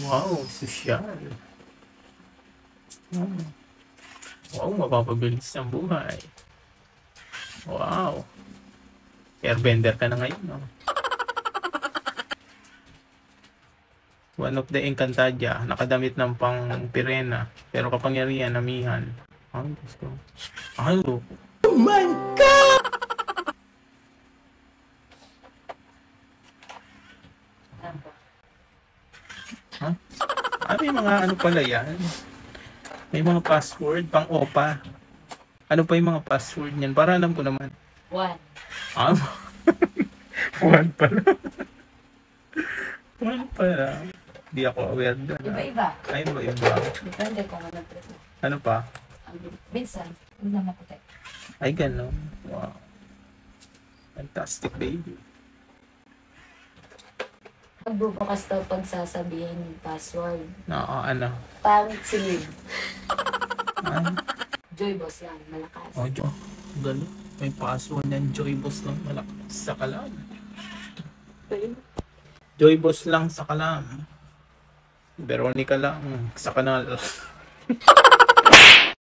Wow, sosyal. Wow, mapapabilis ang buhay. Wow. Airbender ka na ngayon, no? One of the Encantadia, nakadamit ng pang Pirena, pero kapangyarihan, amihan. Ay, gusto. Ay, loko. Oh my God! Huh? May mga ano pala yan. May mga password, pang OPA. Ano pa yung mga password niyan? Para alam ko naman. 1. Ah, 1 pala. 1 pala. Hindi ako aware doon. Iba-iba. Ay, iba-iba. Depende kung ano prefer. Ano pa? Minsan, hindi na maputi. Ay, gano'n. Wow. Fantastic, baby. Magbubukas daw pag sasabihin yung password. Ano? Pangit silid. Ay, Joy Boss yan, malakas. oh, gano'n. May password ng Joy Boss lang malakas sa kalam. Joy Boss lang sa kalam. Veronica lang sa kanal.